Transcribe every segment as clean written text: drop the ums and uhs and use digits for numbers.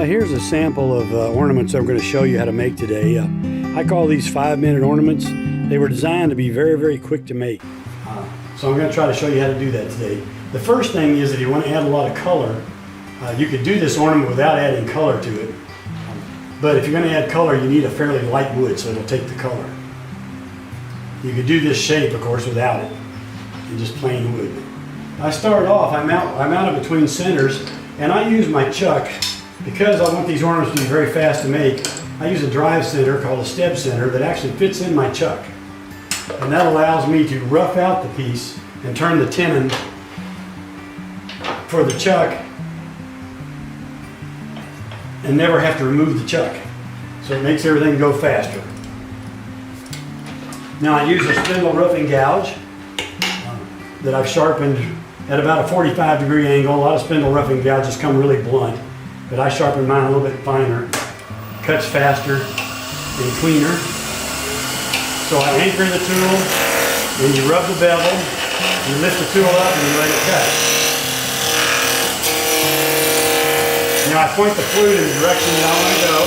Here's a sample of ornaments I'm going to show you how to make today. I call these 5-minute ornaments. They were designed to be very, very quick to make. So I'm going to try to show you how to do that today. The first thing is that if you want to add a lot of color, you could do this ornament without adding color to it. But if you're going to add color, you need a fairly light wood so it'll take the color. You could do this shape, of course, without it, and just plain wood. I start off, I mount it between centers, and I use my chuck. Because I want these ornaments to be very fast to make, I use a drive center called a step center that actually fits in my chuck. And that allows me to rough out the piece and turn the tenon for the chuck and never have to remove the chuck. So it makes everything go faster. Now I use a spindle roughing gouge that I've sharpened at about a 45-degree angle. A lot of spindle roughing gouges come really blunt, but I sharpen mine a little bit finer. Cuts faster and cleaner. So I anchor the tool, and you rub the bevel, you lift the tool up and you let it cut. Now I point the flute in the direction that I want to go.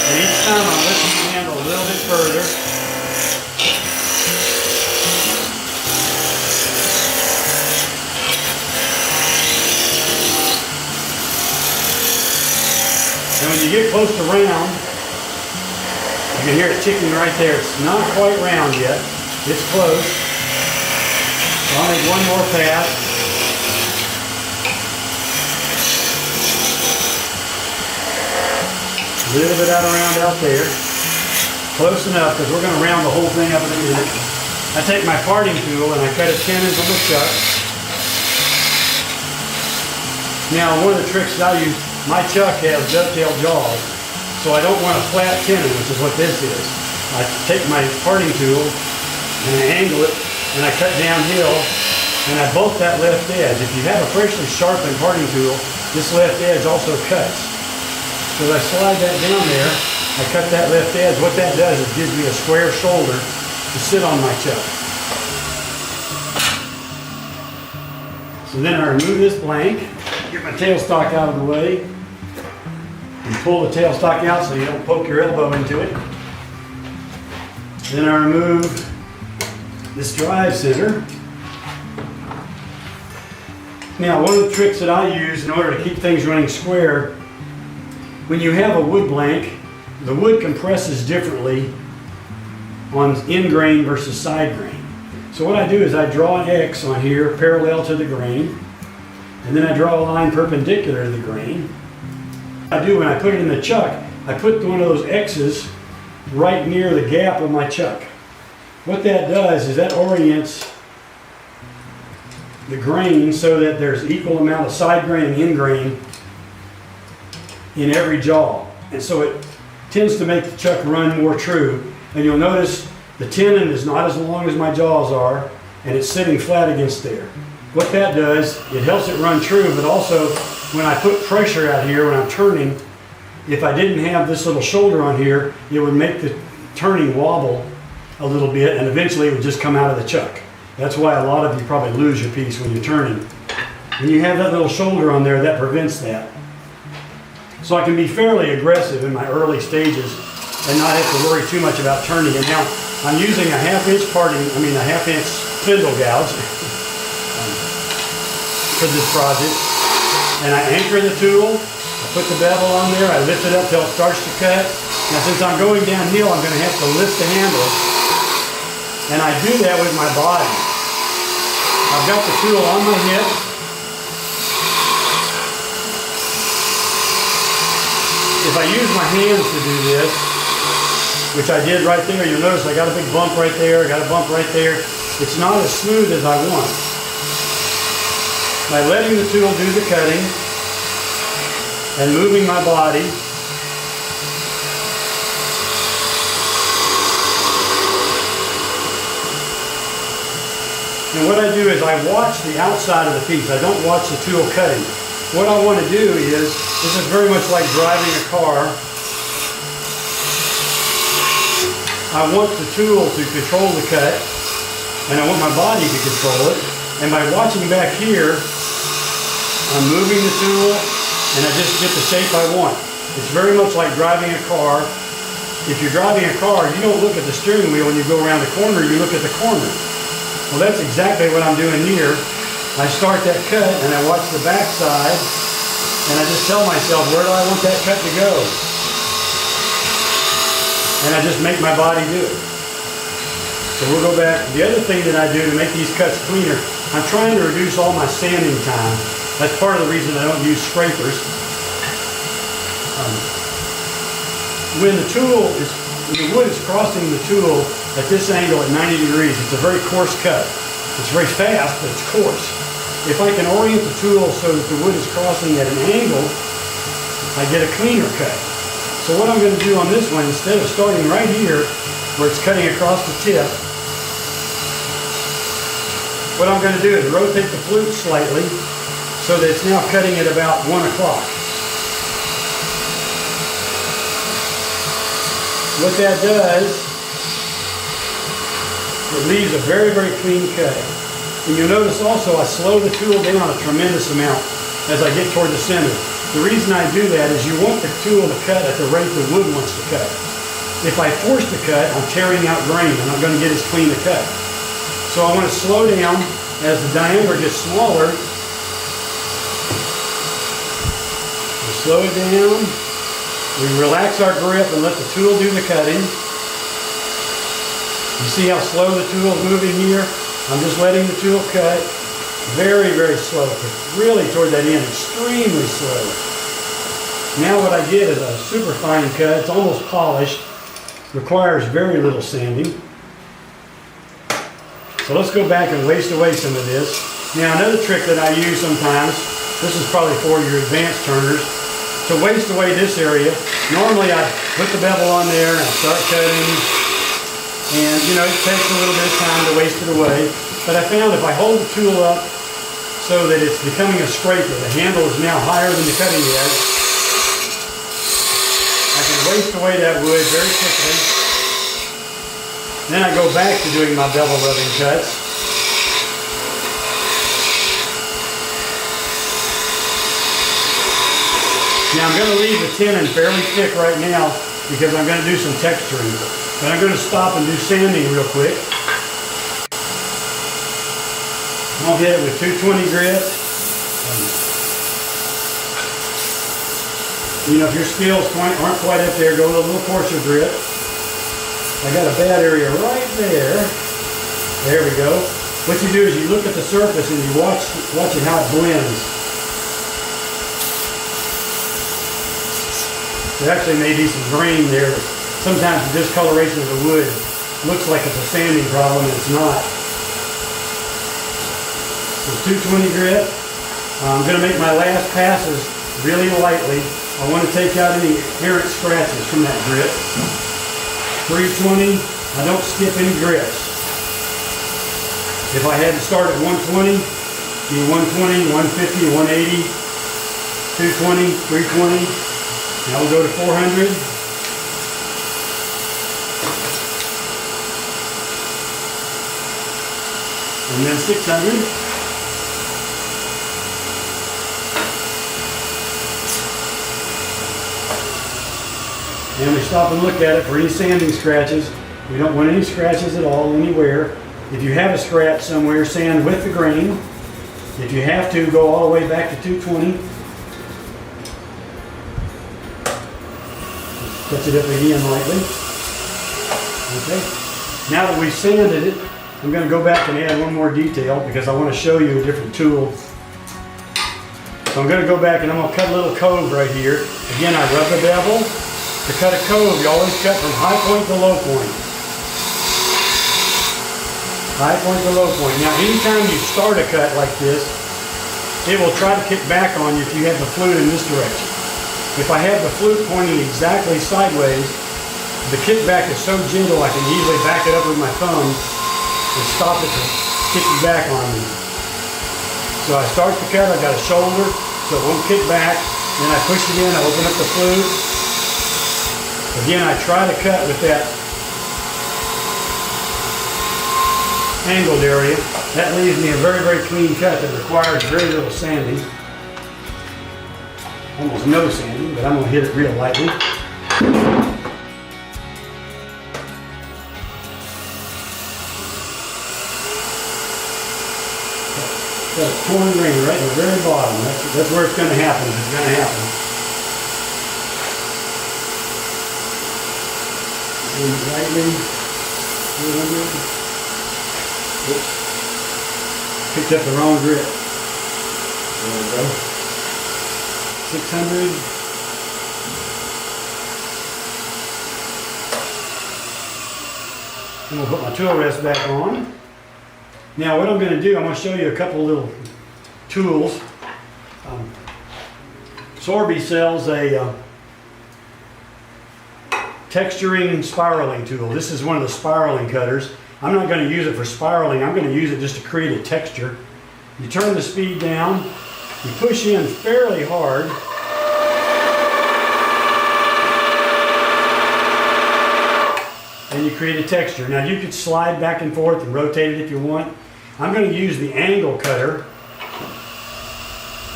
And each time I'm lifting the handle a little bit further. And when you get close to round, you can hear it ticking right there. It's not quite round yet. It's close. So I'll make one more pass. A little bit out of round out there. Close enough because we're going to round the whole thing up in a minute. I take my parting tool and I cut a tenon from the chuck. Now one of the tricks that I use, my chuck has dovetail jaws, so I don't want a flat tenon, which is what this is. I take my parting tool and I angle it and I cut downhill and I bolt that left edge. If you have a freshly sharpened parting tool, this left edge also cuts. So as I slide that down there, I cut that left edge. What that does is gives me a square shoulder to sit on my chuck. So then I remove this blank, get my tailstock out of the way, and pull the tailstock out so you don't poke your elbow into it. Then I remove this drive center. Now one of the tricks that I use in order to keep things running square, when you have a wood blank, the wood compresses differently on end grain versus side grain. So what I do is I draw an X on here parallel to the grain, and then I draw a line perpendicular to the grain. What I do when I put it in the chuck, I put one of those X's right near the gap of my chuck. What that does is that orients the grain so that there's equal amount of side grain and end grain in every jaw. And so it tends to make the chuck run more true. And you'll notice the tenon is not as long as my jaws are, and it's sitting flat against there. What that does, it helps it run true, but also when I put pressure out here when I'm turning, if I didn't have this little shoulder on here, it would make the turning wobble a little bit, and eventually it would just come out of the chuck. That's why a lot of you probably lose your piece when you're turning. When you have that little shoulder on there, that prevents that. So I can be fairly aggressive in my early stages and not have to worry too much about turning it. Now, I'm using a half-inch spindle gouge for this project. And I anchor the tool, I put the bevel on there, I lift it up till it starts to cut. Now since I'm going downhill, I'm going to have to lift the handle. And I do that with my body. I've got the tool on my hip. If I use my hands to do this, which I did right there, you'll notice I got a big bump right there, I got a bump right there. It's not as smooth as I want. By letting the tool do the cutting and moving my body, and what I do is I watch the outside of the piece. I don't watch the tool cutting. What I want to do is, this is very much like driving a car. I want the tool to control the cut, and I want my body to control it. And by watching back here, I'm moving the tool, and I just get the shape I want. It's very much like driving a car. If you're driving a car, you don't look at the steering wheel when you go around the corner, you look at the corner. Well, that's exactly what I'm doing here. I start that cut, and I watch the back side, and I just tell myself, where do I want that cut to go? And I just make my body do it. So we'll go back. The other thing that I do to make these cuts cleaner, I'm trying to reduce all my sanding time. That's part of the reason I don't use scrapers. When the wood is crossing the tool at this angle at 90 degrees, it's a very coarse cut. It's very fast, but it's coarse. If I can orient the tool so that the wood is crossing at an angle, I get a cleaner cut. So what I'm going to do on this one, instead of starting right here, where it's cutting across the tip, what I'm going to do is rotate the flute slightly so that it's now cutting at about 1 o'clock. What that does, it leaves a very, very clean cut. And you'll notice also I slow the tool down a tremendous amount as I get toward the center. The reason I do that is you want the tool to cut at the rate the wood wants to cut. If I force the cut, I'm tearing out grain. I'm not going to get as clean a cut. So I want to slow down as the diameter gets smaller. We slow it down. We relax our grip and let the tool do the cutting. You see how slow the tool is moving here? I'm just letting the tool cut very, very slow. Really toward that end, extremely slow. Now what I get is a super fine cut. It's almost polished. Requires very little sanding. So let's go back and waste away some of this. Now another trick that I use sometimes, this is probably for your advanced turners, to waste away this area. Normally I put the bevel on there and I start cutting, and you know, it takes a little bit of time to waste it away. But I found if I hold the tool up so that it's becoming a scraper, the handle is now higher than the cutting edge, I can waste away that wood very quickly. Then I go back to doing my bevel rubbing cuts. Now I'm going to leave the tenon fairly thick right now because I'm going to do some texturing. But I'm going to stop and do sanding real quick. I'm going to hit it with 220 grit. You know, if your skills aren't quite up there, go with a little coarser grit. I got a bad area right there. There we go. What you do is you look at the surface and you watch it how it blends. There actually may be some grain there. Sometimes the discoloration of the wood looks like it's a sanding problem, and it's not. So 220 grit. I'm going to make my last passes really lightly. I want to take out any errant scratches from that grit. 320. I don't skip any grits. If I had to start at 120, be 120, 150, 180, 220, 320. Now we'll go to 400. And then 600. And we stop and look at it for any sanding scratches. We don't want any scratches at all anywhere. If you have a scratch somewhere, sand with the grain. If you have to, go all the way back to 220. Touch it up again lightly. Okay. Now that we've sanded it, I'm going to go back and add one more detail because I want to show you a different tool. So I'm going to go back and I'm going to cut a little cove right here. Again, I rub the bevel. To cut a cove, you always cut from high point to low point. High point to low point. Now, anytime you start a cut like this, it will try to kick back on you if you have the flute in this direction. If I have the flute pointing exactly sideways, the kickback is so gentle I can easily back it up with my thumb and stop it from kicking back on me. So I start the cut, I got a shoulder, so it won't kick back. Then I push it in, I open up the flute. Again, I try to cut with that angled area. That leaves me a very, very clean cut that requires very little sanding. almost no sanding, but I'm going to hit it real lightly. Got a torn ring right in the very bottom. That's where it's going to happen. It's going to happen. And lightly. Oops. Picked up the wrong grit. There we go. 600. And we'll put my tool rest back on. Now what I'm going to do, I'm going to show you a couple of little tools. Sorby sells a texturing spiraling tool. This is one of the spiraling cutters. I'm not going to use it for spiraling. I'm going to use it just to create a texture. You turn the speed down, you push in fairly hard. And you create a texture. Now you could slide back and forth and rotate it if you want. I'm going to use the angle cutter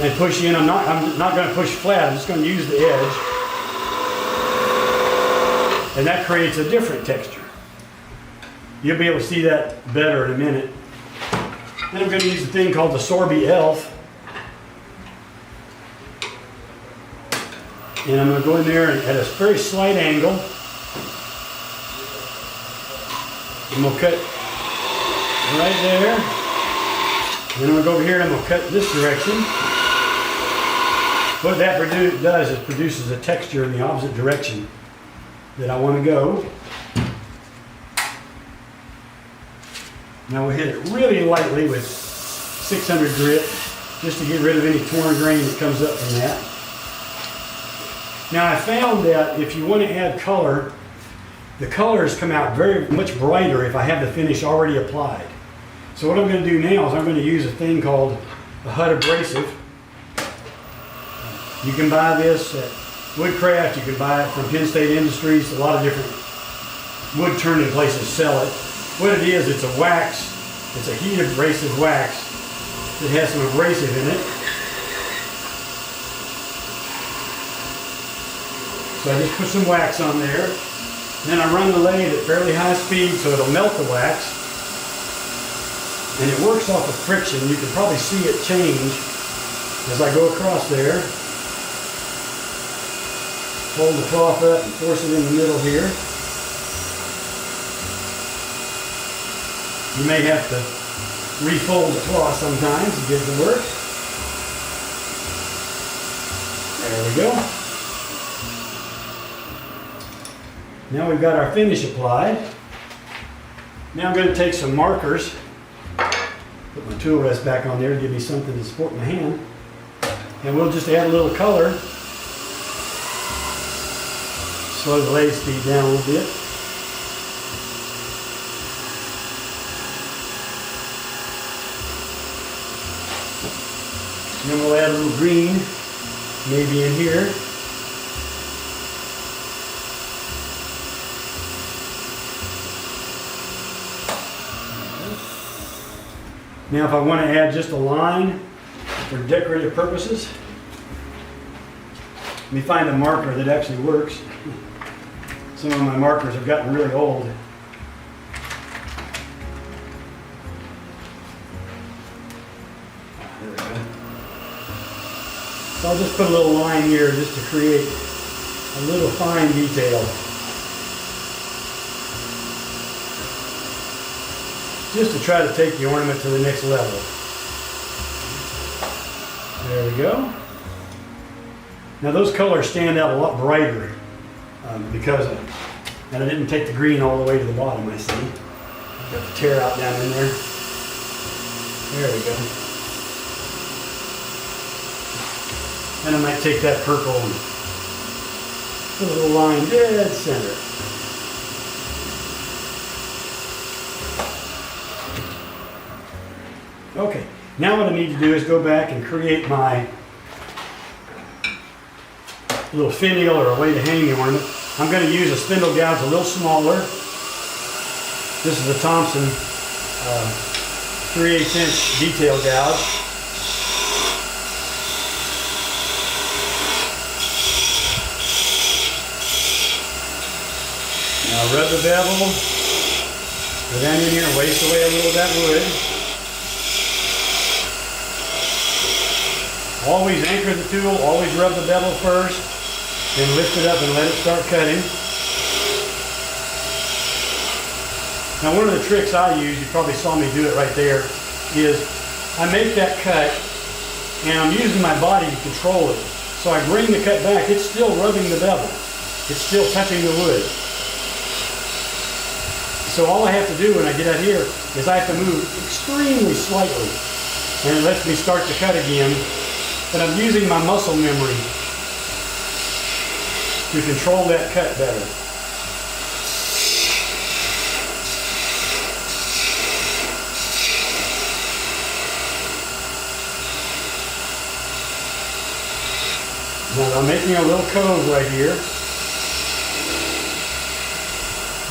and push in. I'm not going to push flat. I'm just going to use the edge. And that creates a different texture. You'll be able to see that better in a minute. Then I'm going to use a thing called the Sorby Elf. And I'm going to go in there and at a very slight angle. And we'll cut right there. And then I'm going to go over here and I'm going to cut this direction. What that does is produces a texture in the opposite direction that I want to go. Now we'll hit it really lightly with 600 grit just to get rid of any torn grain that comes up from that. Now I found that if you want to add color, the colors come out very much brighter if I have the finish already applied. So what I'm going to do now is I'm going to use a thing called a HUD abrasive. You can buy this at Woodcraft, you can buy it from Penn State Industries. A lot of different wood turning places sell it. What it is, it's a wax, it's a heat abrasive wax that has some abrasive in it. So I just put some wax on there. Then I run the lathe at fairly high speed so it'll melt the wax. And it works off of friction. You can probably see it change as I go across there. Hold the cloth up and force it in the middle here. You may have to refold the cloth sometimes to get it to work. There we go. Now we've got our finish applied. Now I'm going to take some markers, put my tool rest back on there to give me something to support my hand, and we'll just add a little color. Slow the lathe speed down a little bit. And then we'll add a little green, maybe in here. Now if I want to add just a line for decorative purposes, let me find a marker that actually works. Some of my markers have gotten really old. There we go. So I'll just put a little line here just to create a little fine detail. Just to try to take the ornament to the next level. There we go. Now those colors stand out a lot brighter because and I didn't take the green all the way to the bottom, I see. Got the tear out down in there. There we go. And I might take that purple and put a little line dead center. Okay, now what I need to do is go back and create my little finial or a way to hang the ornament. I'm going to use a spindle gouge a little smaller. This is a Thompson 3/8" detail gouge. Now rub the bevel. Go down in here and waste away a little of that wood. Always anchor the tool, always rub the bevel first, then lift it up and let it start cutting. Now one of the tricks I use, you probably saw me do it right there, is I make that cut and I'm using my body to control it. So I bring the cut back, it's still rubbing the bevel. It's still touching the wood. So all I have to do when I get out here is I have to move extremely slightly and it lets me start to cut again. But I'm using my muscle memory to control that cut better. Now I'm making a little cove right here.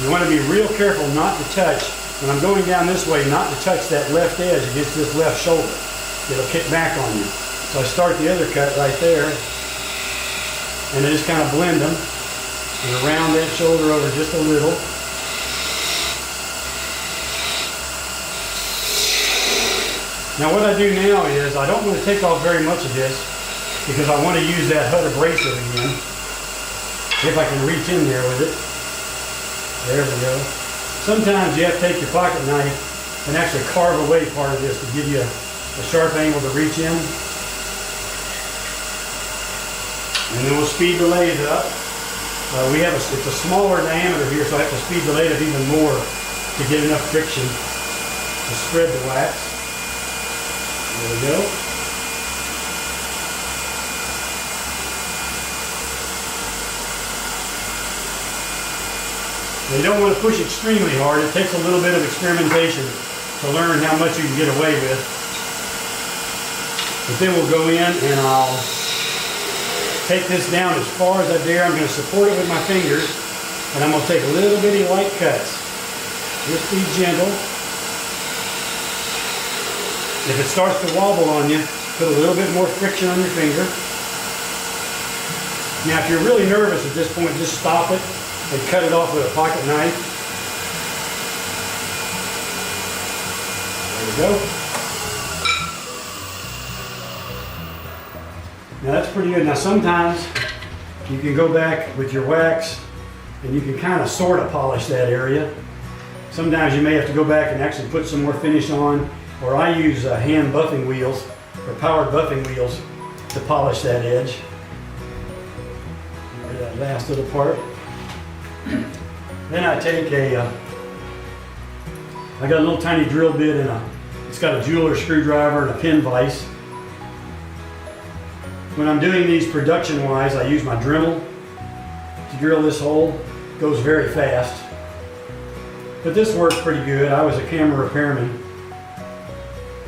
You want to be real careful not to touch, when I'm going down this way, not to touch that left edge against this left shoulder. It'll kick back on you. So I start the other cut right there, and I just kind of blend them, and around that shoulder over just a little. Now what I do now is, I don't want to take off very much of this, because I want to use that HUD abrasive again, if I can reach in there with it. There we go. Sometimes you have to take your pocket knife and actually carve away part of this to give you a sharp angle to reach in. And then we'll speed the lathe up. It's a smaller diameter here, so I have to speed the lathe up even more to get enough friction to spread the wax. There we go. You don't want to push extremely hard. It takes a little bit of experimentation to learn how much you can get away with. But then we'll go in and I'll take this down as far as I dare. I'm going to support it with my fingers and I'm going to take little bitty light cuts. Just be gentle. If it starts to wobble on you, put a little bit more friction on your finger. Now if you're really nervous at this point, just stop it and cut it off with a pocket knife. There we go. Now that's pretty good. Now sometimes you can go back with your wax and you can kind of sort of polish that area. Sometimes you may have to go back and actually put some more finish on, or I use hand buffing wheels or powered buffing wheels to polish that edge. Get that last little part. Then I take I got a little tiny drill bit and it's got a jeweler's screwdriver and a pin vise. When I'm doing these production wise, I use my Dremel to drill this hole. It goes very fast. But this works pretty good. I was a camera repairman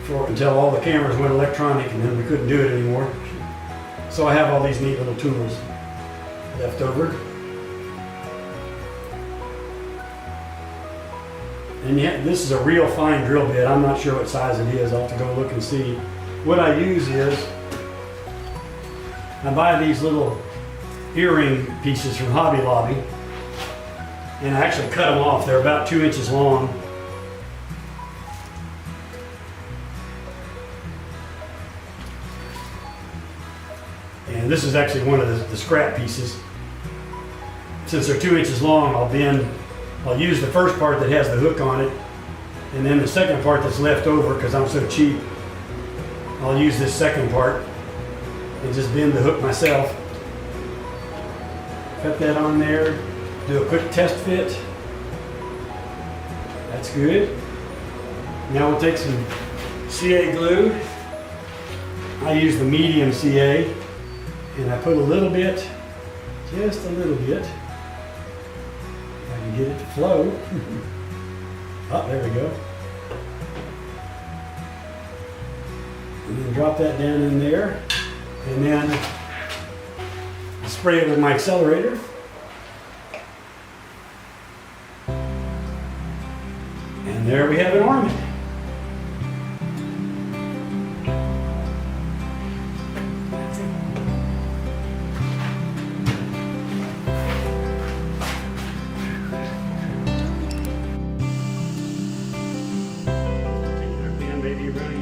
until all the cameras went electronic and then we couldn't do it anymore. So I have all these neat little tools left over. And yet, this is a real fine drill bit. I'm not sure what size it is. I'll have to go look and see. What I use is, I buy these little earring pieces from Hobby Lobby, and I actually cut them off. They're about 2 inches long. And this is actually one of the scrap pieces. Since they're 2 inches long, I'll use the first part that has the hook on it, and then the second part that's left over, because I'm so cheap, I'll use this second part and just bend the hook myself. Cut that on there, do a quick test fit. That's good. Now we'll take some CA glue. I use the medium CA, and I put a little bit, just a little bit. Get it to flow. Oh, there we go. And then drop that down in there. And then spray it with my accelerator. And there we have an ornament. may be ready